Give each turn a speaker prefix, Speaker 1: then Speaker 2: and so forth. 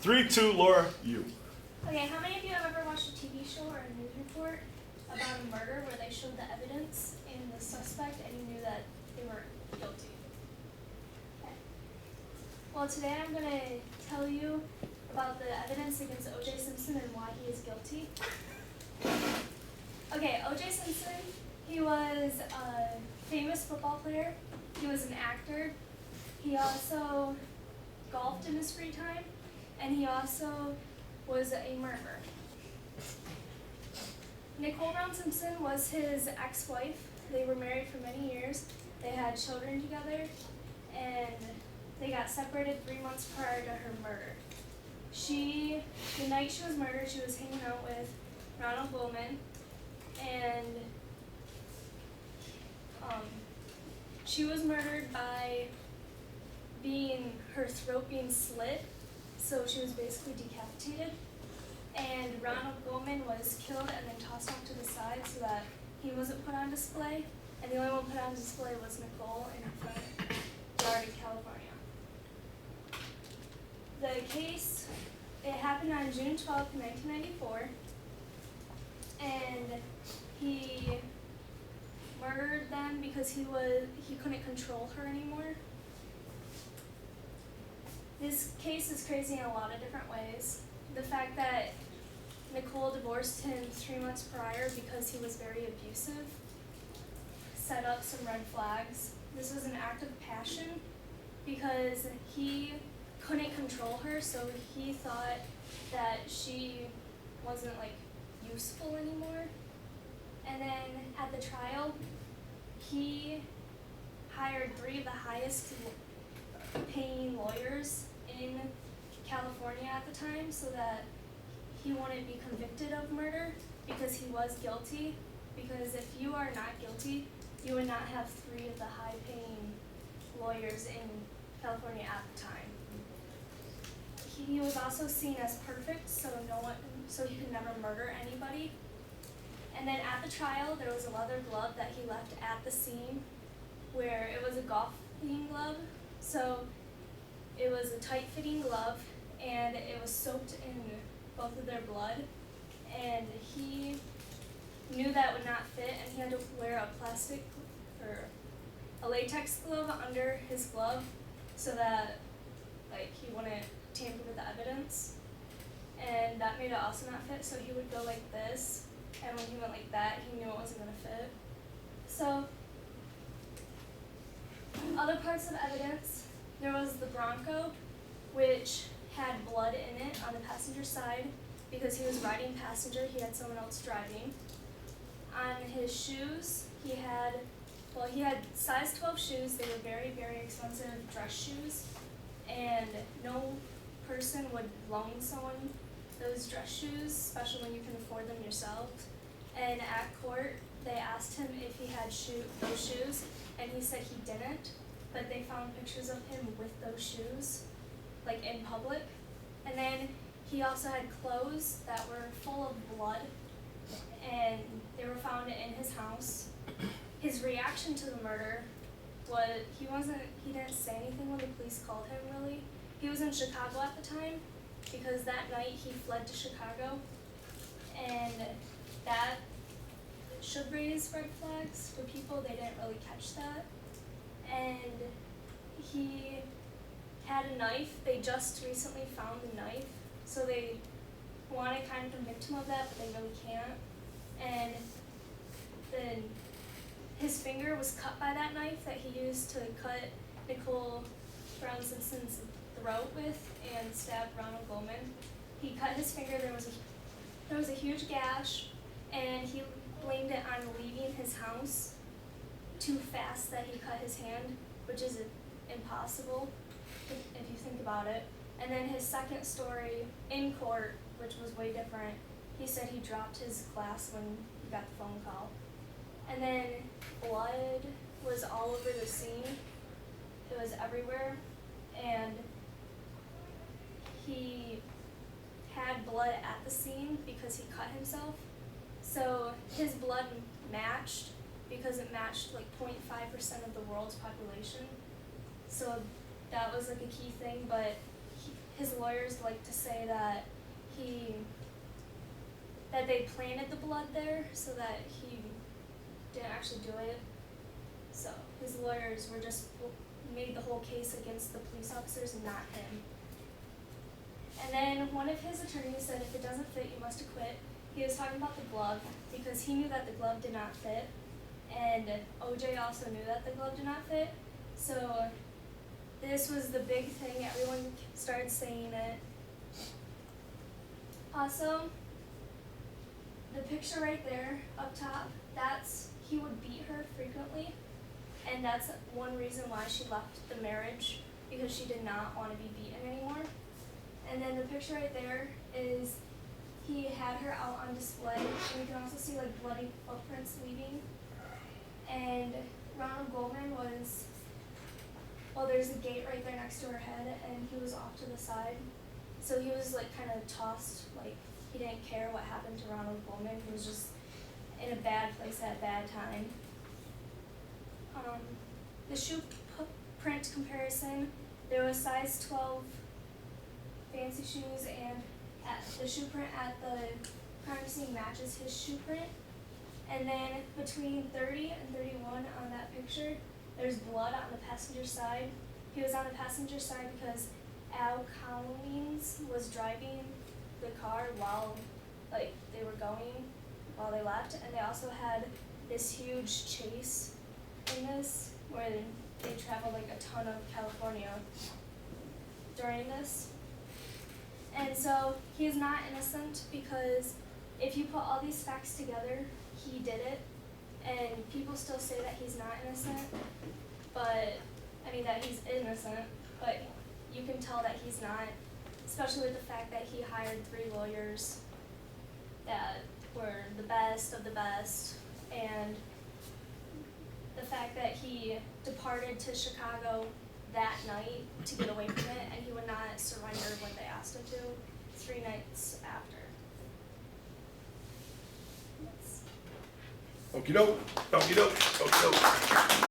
Speaker 1: 3, 2, Laura, you.
Speaker 2: Okay, how many of you have ever watched a TV show or a news report about a murder where they showed the evidence and the suspect and you knew that they were guilty? Okay. Well, today I'm going to tell you about the evidence against O.J. Simpson and why he is guilty. Okay, O.J. Simpson, he was a famous football player. He was an actor. He also golfed in his free time, and he also was a murderer. Nicole Brown Simpson was his ex-wife. They were married for many years. They had children together, and they got separated 3 months prior to her murder. The night she was murdered, she was hanging out with Ronald Goldman, and she was murdered by her throat being slit, so she was basically decapitated. And Ronald Goldman was killed and then tossed off to the side so that he wasn't put on display. And the only one put on display was Nicole in her front yard in California. The case, it happened on June 12th, 1994. And he murdered them because he couldn't control her anymore. This case is crazy in a lot of different ways. The fact that Nicole divorced him 3 months prior because he was very abusive set up some red flags. This was an act of passion because he couldn't control her, so he thought that she wasn't useful anymore. And then at the trial, he hired 3 of the highest paying lawyers in California at the time so that he wouldn't be convicted of murder because he was guilty. Because if you are not guilty, you would not have 3 of the high-paying lawyers in California at the time. He was also seen as perfect, so he could never murder anybody. And then at the trial, there was a leather glove that he left at the scene, where it was a golf-themed glove. So it was a tight-fitting glove, and it was soaked in both of their blood. And he knew that would not fit, and he had to wear a latex glove under his glove so that he wouldn't tamper with the evidence. And that made it also not fit, so he would go like this, and when he went like that, he knew it wasn't going to fit. So other parts of evidence, there was the Bronco, which had blood in it on the passenger side because he was riding passenger, he had someone else driving. On his shoes, he had size 12 shoes. They were very, very expensive dress shoes, and no person would loan someone those dress shoes, especially when you can afford them yourself. And at court, they asked him if he had those shoes, and he said he didn't, but they found pictures of him with those shoes, in public. And then he also had clothes that were full of blood, and they were found in his house. His reaction to the murder was he didn't say anything when the police called him, really. He was in Chicago at the time because that night he fled to Chicago, and that should raise red flags for people. They didn't really catch that. And he had a knife. They just recently found the knife, so they want to kind of convict him of that, but they really can't. And then his finger was cut by that knife that he used to cut Nicole Brown Simpson's throat with and stabbed Ronald Goldman. He cut his finger. There was a huge gash, and he blamed it on leaving his house too fast that he cut his hand, which is impossible if you think about it. And then his second story in court, which was way different, he said he dropped his glass when he got the phone call. And then blood was all over the scene. It was everywhere. And he had blood at the scene because he cut himself. So his blood matched because it matched 0.5% of the world's population. So that was a key thing, but his lawyers like to say that they planted the blood there so that he didn't actually do it. So his lawyers were just made the whole case against the police officers and not him. And then one of his attorneys said, if it doesn't fit, you must acquit. He was talking about the glove because he knew that the glove did not fit, and OJ also knew that the glove did not fit. So this was the big thing. Everyone started saying it. Also, the picture right there up top, he would beat her frequently, and that's one reason why she left the marriage, because she did not want to be beaten anymore. And then the picture right there is he had her out on display, and you can also see like bloody footprints leaving. And Ronald Goldman there's a gate right there next to her head, and he was off to the side. So he was like kind of tossed, like he didn't care what happened to Ronald Goldman. He was just in a bad place at a bad time. The shoe print comparison, there was size 12 fancy shoes, and the shoe print at the crime scene matches his shoe print. And then between 30 and 31 on that picture, there's blood on the passenger side. He was on the passenger side because Al Collins was driving the car while they were going, while they left, and they also had this huge chase in this where they traveled like a ton of California during this. And so he is not innocent, because if you put all these facts together, he did it, and people still say that he's not innocent, that he's innocent, but you can tell that he's not, especially with the fact that he hired 3 lawyers that were the best of the best, and the fact that he departed to Chicago that night to get away from it, and he would not surrender when they asked him to 3 nights after.
Speaker 1: Okie doke, okie doke, okie doke.